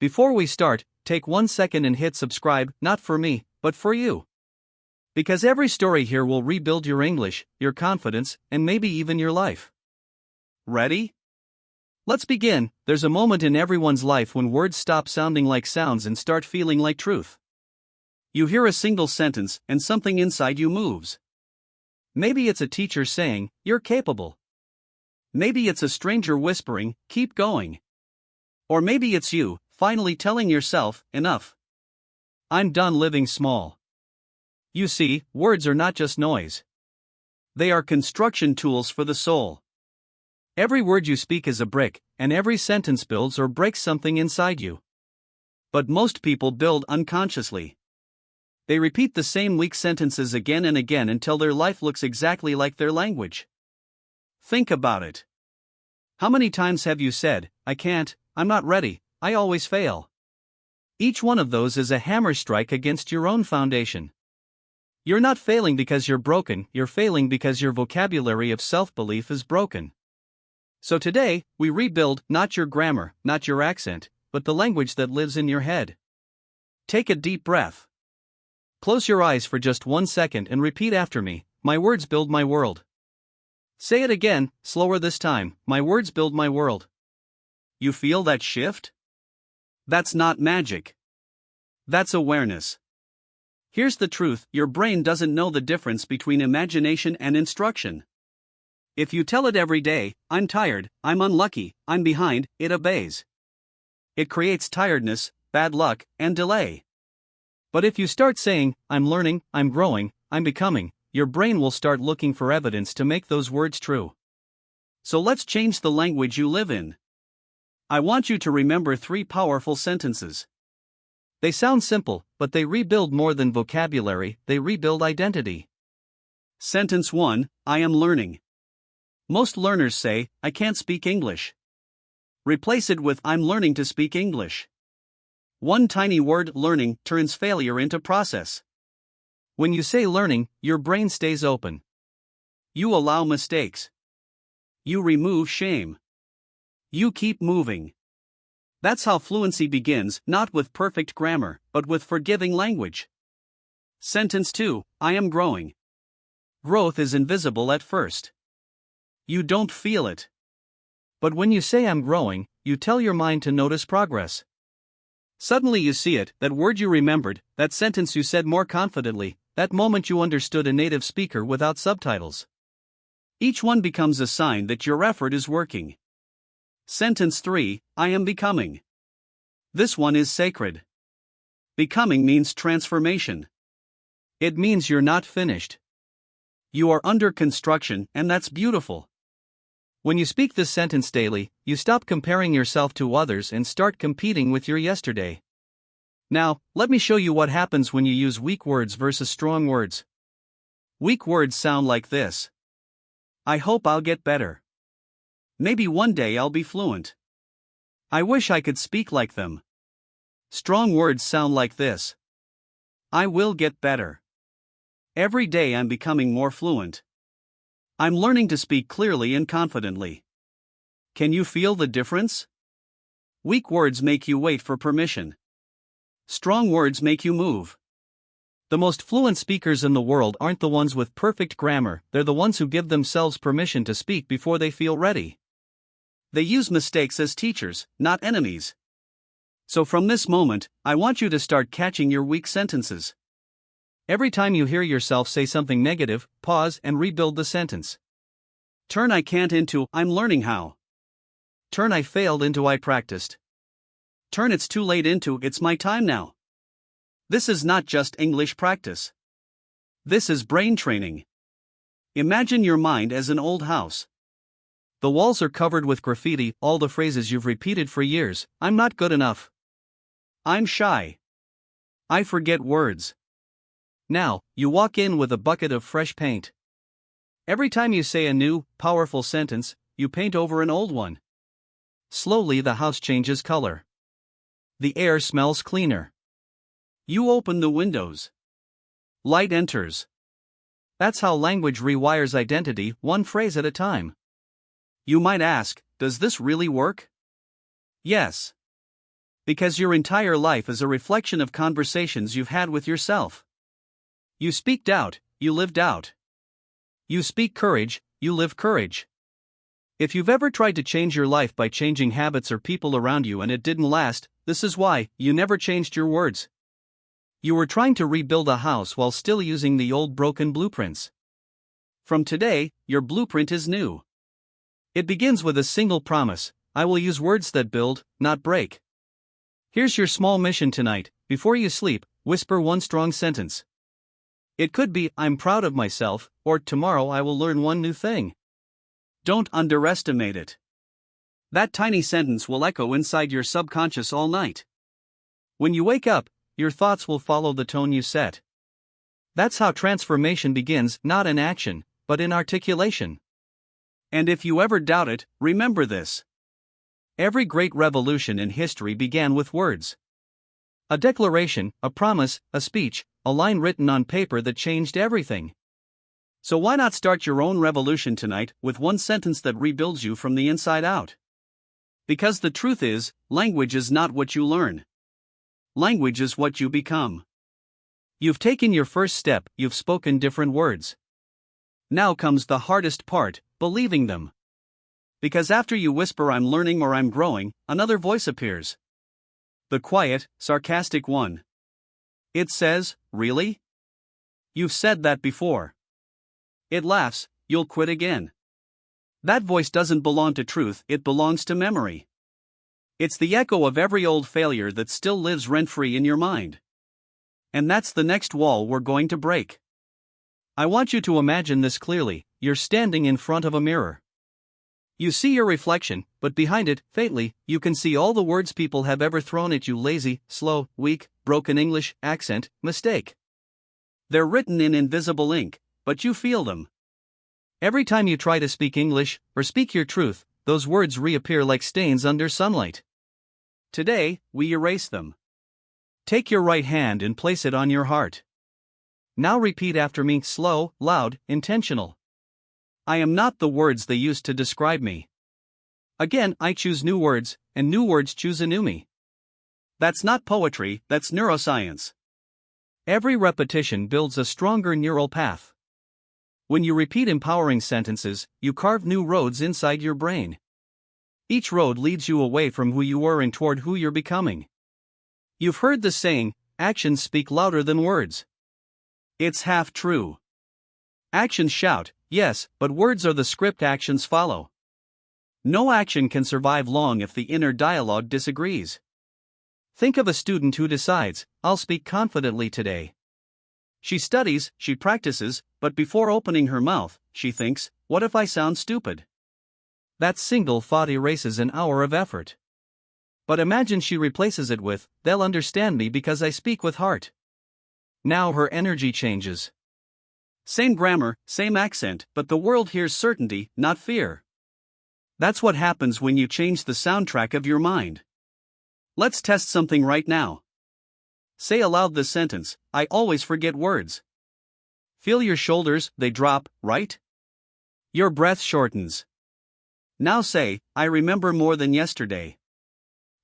Before we start, take 1 second and hit subscribe, not for me, but for you. Because every story here will rebuild your English, your confidence, and maybe even your life. Ready? Let's begin. There's a moment in everyone's life when words stop sounding like sounds and start feeling like truth. You hear a single sentence, and something inside you moves. Maybe it's a teacher saying, "You're capable." Maybe it's a stranger whispering, "Keep going." Or maybe it's you, finally telling yourself, "Enough. I'm done living small." You see, words are not just noise. They are construction tools for the soul. Every word you speak is a brick, and every sentence builds or breaks something inside you. But most people build unconsciously. They repeat the same weak sentences again and again until their life looks exactly like their language. Think about it. How many times have you said, "I can't, I'm not ready, I always fail"? Each one of those is a hammer strike against your own foundation. You're not failing because you're broken, you're failing because your vocabulary of self-belief is broken. So today, we rebuild not your grammar, not your accent, but the language that lives in your head. Take a deep breath. Close your eyes for just 1 second and repeat after me, "My words build my world." Say it again, slower this time, "My words build my world." You feel that shift? That's not magic. That's awareness. Here's the truth, your brain doesn't know the difference between imagination and instruction. If you tell it every day, "I'm tired, I'm unlucky, I'm behind," it obeys. It creates tiredness, bad luck, and delay. But if you start saying, "I'm learning, I'm growing, I'm becoming," your brain will start looking for evidence to make those words true. So let's change the language you live in. I want you to remember 3 powerful sentences. They sound simple, but they rebuild more than vocabulary, they rebuild identity. Sentence 1, I am learning. Most learners say, "I can't speak English." Replace it with, "I'm learning to speak English." One tiny word, learning, turns failure into process. When you say learning, your brain stays open. You allow mistakes. You remove shame. You keep moving. That's how fluency begins, not with perfect grammar, but with forgiving language. Sentence 2, I am growing. Growth is invisible at first. You don't feel it. But when you say "I'm growing," you tell your mind to notice progress. Suddenly you see it, that word you remembered, that sentence you said more confidently, that moment you understood a native speaker without subtitles. Each one becomes a sign that your effort is working. Sentence 3, I am becoming. This one is sacred. Becoming means transformation. It means you're not finished. You are under construction, and that's beautiful. When you speak this sentence daily, you stop comparing yourself to others and start competing with your yesterday. Now, let me show you what happens when you use weak words versus strong words. Weak words sound like this. I hope I'll get better. Maybe one day I'll be fluent. I wish I could speak like them. Strong words sound like this. I will get better. Every day I'm becoming more fluent. I'm learning to speak clearly and confidently. Can you feel the difference? Weak words make you wait for permission. Strong words make you move. The most fluent speakers in the world aren't the ones with perfect grammar, they're the ones who give themselves permission to speak before they feel ready. They use mistakes as teachers, not enemies. So from this moment, I want you to start catching your weak sentences. Every time you hear yourself say something negative, pause and rebuild the sentence. Turn "I can't" into "I'm learning how." Turn "I failed" into "I practiced." Turn "it's too late" into "it's my time now." This is not just English practice. This is brain training. Imagine your mind as an old house. The walls are covered with graffiti, all the phrases you've repeated for years. I'm not good enough. I'm shy. I forget words. Now, you walk in with a bucket of fresh paint. Every time you say a new, powerful sentence, you paint over an old one. Slowly the house changes color. The air smells cleaner. You open the windows. Light enters. That's how language rewires identity, one phrase at a time. You might ask, does this really work? Yes. Because your entire life is a reflection of conversations you've had with yourself. You speak doubt, you live doubt. You speak courage, you live courage. If you've ever tried to change your life by changing habits or people around you and it didn't last, this is why you never changed your words. You were trying to rebuild a house while still using the old broken blueprints. From today, your blueprint is new. It begins with a single promise: I will use words that build, not break. Here's your small mission tonight: before you sleep, whisper one strong sentence. It could be, I'm proud of myself, or tomorrow I will learn one new thing. Don't underestimate it. That tiny sentence will echo inside your subconscious all night. When you wake up, your thoughts will follow the tone you set. That's how transformation begins, not in action, but in articulation. And if you ever doubt it, remember this. Every great revolution in history began with words. A declaration, a promise, a speech, a line written on paper that changed everything. So why not start your own revolution tonight with one sentence that rebuilds you from the inside out? Because the truth is, language is not what you learn. Language is what you become. You've taken your first step, you've spoken different words. Now comes the hardest part: believing them. Because after you whisper I'm learning or I'm growing, another voice appears. The quiet, sarcastic one. It says, really? You've said that before. It laughs, you'll quit again. That voice doesn't belong to truth, it belongs to memory. It's the echo of every old failure that still lives rent-free in your mind. And that's the next wall we're going to break. I want you to imagine this clearly: you're standing in front of a mirror. You see your reflection, but behind it, faintly, you can see all the words people have ever thrown at you: lazy, slow, weak, broken English, accent, mistake. They're written in invisible ink, but you feel them. Every time you try to speak English, or speak your truth, those words reappear like stains under sunlight. Today, we erase them. Take your right hand and place it on your heart. Now repeat after me, slow, loud, intentional. I am not the words they used to describe me. Again, I choose new words, and new words choose a new me. That's not poetry, that's neuroscience. Every repetition builds a stronger neural path. When you repeat empowering sentences, you carve new roads inside your brain. Each road leads you away from who you were and toward who you're becoming. You've heard the saying, actions speak louder than words. It's half true. Actions shout, yes, but words are the script actions follow. No action can survive long if the inner dialogue disagrees. Think of a student who decides, I'll speak confidently today. She studies, she practices, but before opening her mouth, she thinks, what if I sound stupid? That single thought erases an hour of effort. But imagine she replaces it with, they'll understand me because I speak with heart. Now her energy changes. Same grammar, same accent, but the world hears certainty, not fear. That's what happens when you change the soundtrack of your mind. Let's test something right now. Say aloud this sentence: I always forget words. Feel your shoulders, they drop, right? Your breath shortens. Now say, I remember more than yesterday.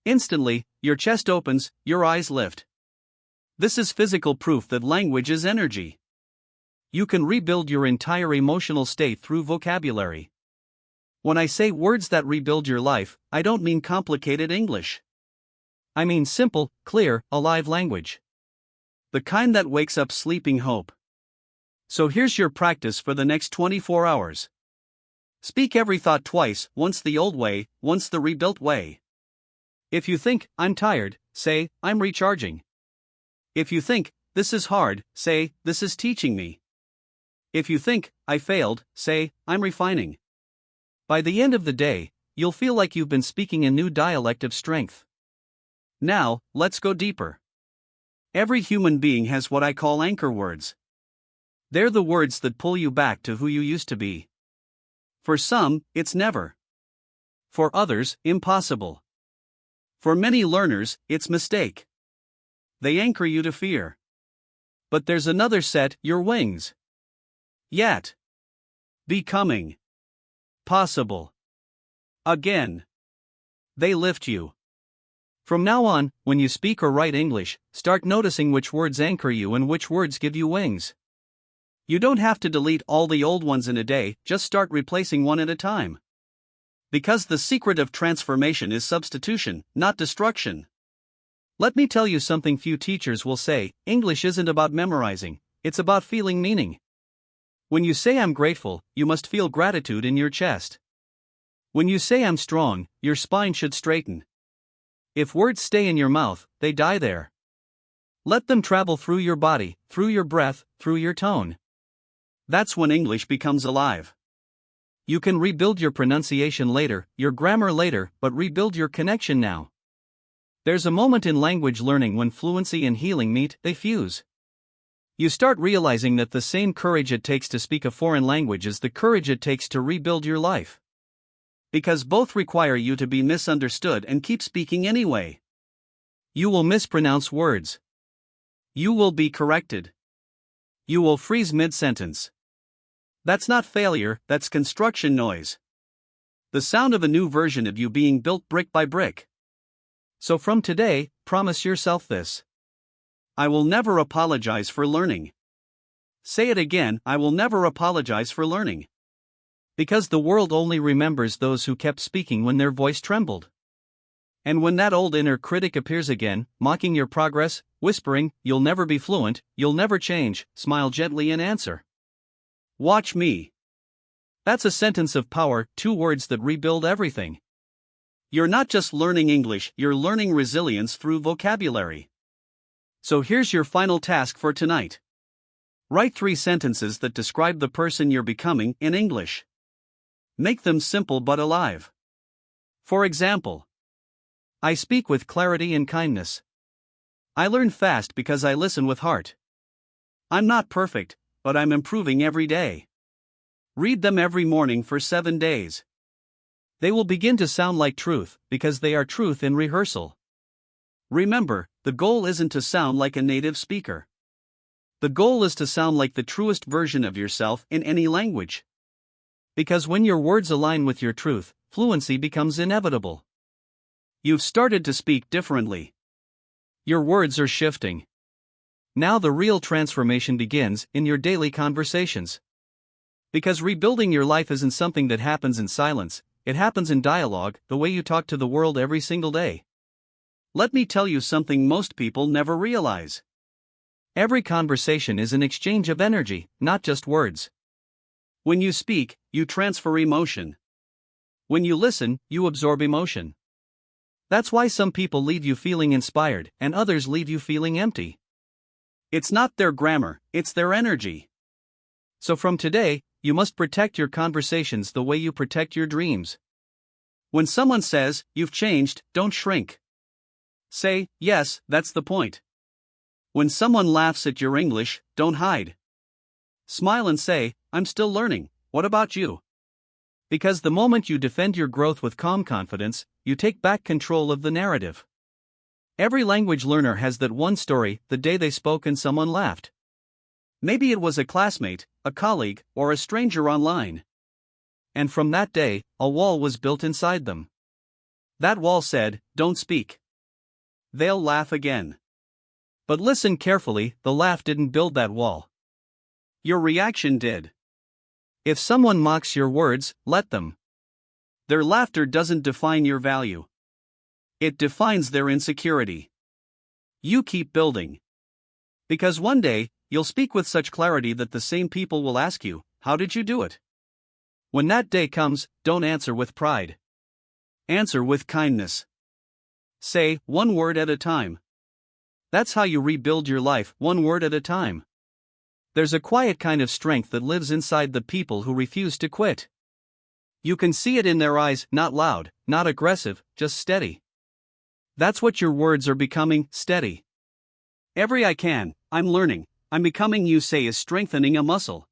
Instantly, your chest opens, your eyes lift. This is physical proof that language is energy. You can rebuild your entire emotional state through vocabulary. When I say words that rebuild your life, I don't mean complicated English. I mean simple, clear, alive language. The kind that wakes up sleeping hope. So here's your practice for the next 24 hours. Speak every thought twice, once the old way, once the rebuilt way. If you think, I'm tired, say, I'm recharging. If you think, this is hard, say, this is teaching me. If you think, I failed, say, I'm refining. By the end of the day, you'll feel like you've been speaking a new dialect of strength. Now, let's go deeper. Every human being has what I call anchor words. They're the words that pull you back to who you used to be. For some, it's never. For others, impossible. For many learners, it's mistake. They anchor you to fear. But there's another set, your wings. Yet. Becoming. Possible. Again. They lift you. From now on, when you speak or write English, start noticing which words anchor you and which words give you wings. You don't have to delete all the old ones in a day, just start replacing one at a time. Because the secret of transformation is substitution, not destruction. Let me tell you something few teachers will say: English isn't about memorizing, it's about feeling meaning. When you say I'm grateful, you must feel gratitude in your chest. When you say I'm strong, your spine should straighten. If words stay in your mouth, they die there. Let them travel through your body, through your breath, through your tone. That's when English becomes alive. You can rebuild your pronunciation later, your grammar later, but rebuild your connection now. There's a moment in language learning when fluency and healing meet, they fuse. You start realizing that the same courage it takes to speak a foreign language is the courage it takes to rebuild your life. Because both require you to be misunderstood and keep speaking anyway. You will mispronounce words. You will be corrected. You will freeze mid-sentence. That's not failure, that's construction noise. The sound of a new version of you being built brick by brick. So from today, promise yourself this. I will never apologize for learning. Say it again: I will never apologize for learning. Because the world only remembers those who kept speaking when their voice trembled. And when that old inner critic appears again, mocking your progress, whispering, "You'll never be fluent, you'll never change," smile gently and answer, "Watch me." That's a sentence of power, 2 words that rebuild everything. You're not just learning English, you're learning resilience through vocabulary. So here's your final task for tonight. Write 3 sentences that describe the person you're becoming in English. Make them simple but alive. For example, I speak with clarity and kindness. I learn fast because I listen with heart. I'm not perfect, but I'm improving every day. Read them every morning for 7 days. They will begin to sound like truth, because they are truth in rehearsal. Remember, the goal isn't to sound like a native speaker. The goal is to sound like the truest version of yourself in any language. Because when your words align with your truth, fluency becomes inevitable. You've started to speak differently. Your words are shifting. Now the real transformation begins in your daily conversations. Because rebuilding your life isn't something that happens in silence, it happens in dialogue, the way you talk to the world every single day. Let me tell you something most people never realize. Every conversation is an exchange of energy, not just words. When you speak, you transfer emotion. When you listen, you absorb emotion. That's why some people leave you feeling inspired, and others leave you feeling empty. It's not their grammar, it's their energy. So from today, you must protect your conversations the way you protect your dreams. When someone says, "You've changed," don't shrink. Say, "Yes, that's the point." When someone laughs at your English, don't hide. Smile and say, "I'm still learning, what about you?" Because the moment you defend your growth with calm confidence, you take back control of the narrative. Every language learner has that one story, the day they spoke and someone laughed. Maybe it was a classmate, a colleague, or a stranger online. And from that day, a wall was built inside them. That wall said, "Don't speak. They'll laugh again." But listen carefully, the laugh didn't build that wall. Your reaction did. If someone mocks your words, let them. Their laughter doesn't define your value. It defines their insecurity. You keep building. Because one day, you'll speak with such clarity that the same people will ask you, "How did you do it?" When that day comes, don't answer with pride. Answer with kindness. Say, one word at a time. That's how you rebuild your life, one word at a time. There's a quiet kind of strength that lives inside the people who refuse to quit. You can see it in their eyes, not loud, not aggressive, just steady. That's what your words are becoming, steady. Every "I can," "I'm learning," "I'm becoming" you say is strengthening a muscle.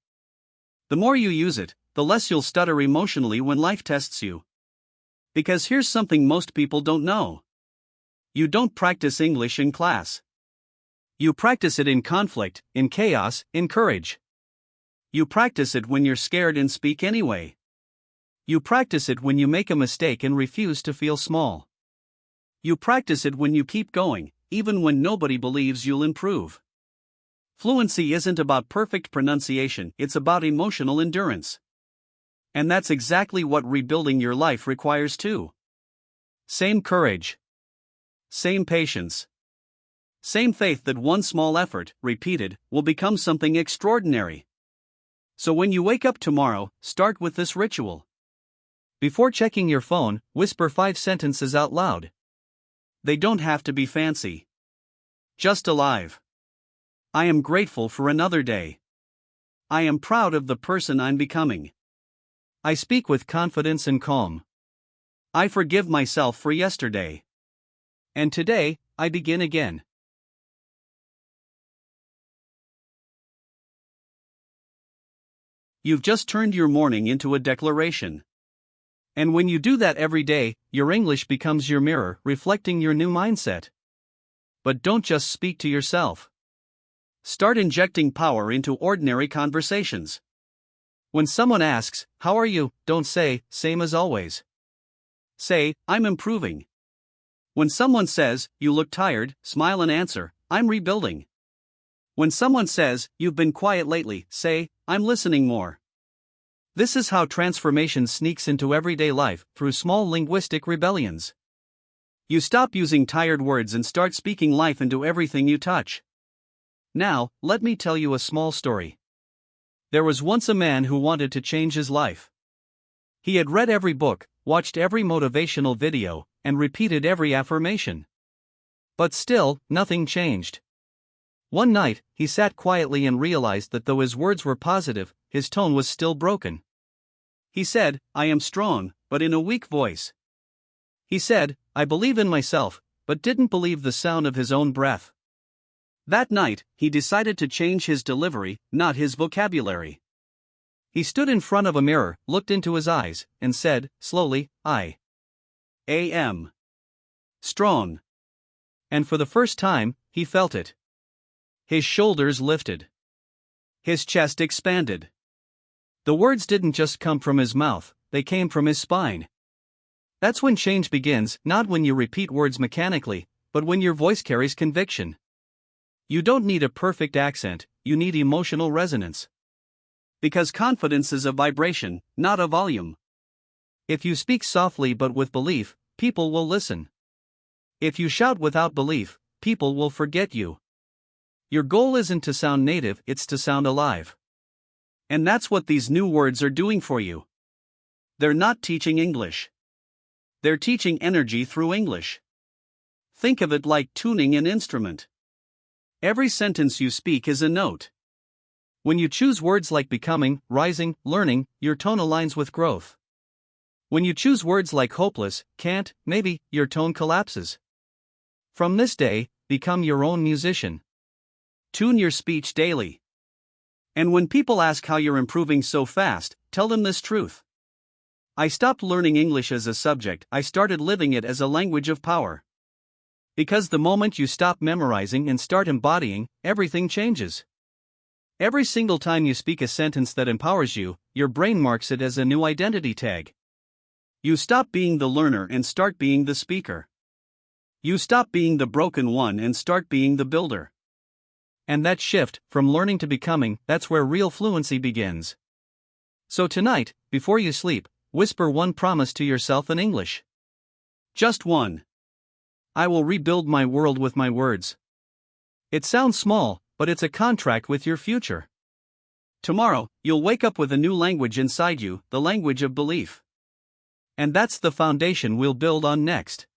The more you use it, the less you'll stutter emotionally when life tests you. Because here's something most people don't know. You don't practice English in class. You practice it in conflict, in chaos, in courage. You practice it when you're scared and speak anyway. You practice it when you make a mistake and refuse to feel small. You practice it when you keep going, even when nobody believes you'll improve. Fluency isn't about perfect pronunciation, it's about emotional endurance. And that's exactly what rebuilding your life requires too. Same courage. Same patience. Same faith that one small effort, repeated, will become something extraordinary. So when you wake up tomorrow, start with this ritual. Before checking your phone, whisper 5 sentences out loud. They don't have to be fancy. Just alive. I am grateful for another day. I am proud of the person I'm becoming. I speak with confidence and calm. I forgive myself for yesterday. And today, I begin again. You've just turned your morning into a declaration. And when you do that every day, your English becomes your mirror, reflecting your new mindset. But don't just speak to yourself. Start injecting power into ordinary conversations. When someone asks, "How are you?" don't say, "Same as always." Say, "I'm improving." When someone says, "You look tired," smile and answer, "I'm rebuilding." When someone says, "You've been quiet lately," say, "I'm listening more." This is how transformation sneaks into everyday life, through small linguistic rebellions. You stop using tired words and start speaking life into everything you touch. Now, let me tell you a small story. There was once a man who wanted to change his life. He had read every book, watched every motivational video, and repeated every affirmation. But still, nothing changed. One night, he sat quietly and realized that though his words were positive, his tone was still broken. He said, "I am strong," but in a weak voice. He said, "I believe in myself," but didn't believe the sound of his own breath. That night, he decided to change his delivery, not his vocabulary. He stood in front of a mirror, looked into his eyes, and said, slowly, "I am strong." And for the first time, he felt it. His shoulders lifted. His chest expanded. The words didn't just come from his mouth, they came from his spine. That's when change begins, not when you repeat words mechanically, but when your voice carries conviction. You don't need a perfect accent, you need emotional resonance. Because confidence is a vibration, not a volume. If you speak softly but with belief, people will listen. If you shout without belief, people will forget you. Your goal isn't to sound native, it's to sound alive. And that's what these new words are doing for you. They're not teaching English. They're teaching energy through English. Think of it like tuning an instrument. Every sentence you speak is a note. When you choose words like becoming, rising, learning, your tone aligns with growth. When you choose words like hopeless, can't, maybe, your tone collapses. From this day, become your own musician. Tune your speech daily. And when people ask how you're improving so fast, tell them this truth. I stopped learning English as a subject, I started living it as a language of power. Because the moment you stop memorizing and start embodying, everything changes. Every single time you speak a sentence that empowers you, your brain marks it as a new identity tag. You stop being the learner and start being the speaker. You stop being the broken one and start being the builder. And that shift, from learning to becoming, that's where real fluency begins. So tonight, before you sleep, whisper one promise to yourself in English. Just one. I will rebuild my world with my words. It sounds small, but it's a contract with your future. Tomorrow, you'll wake up with a new language inside you, the language of belief. And that's the foundation we'll build on next.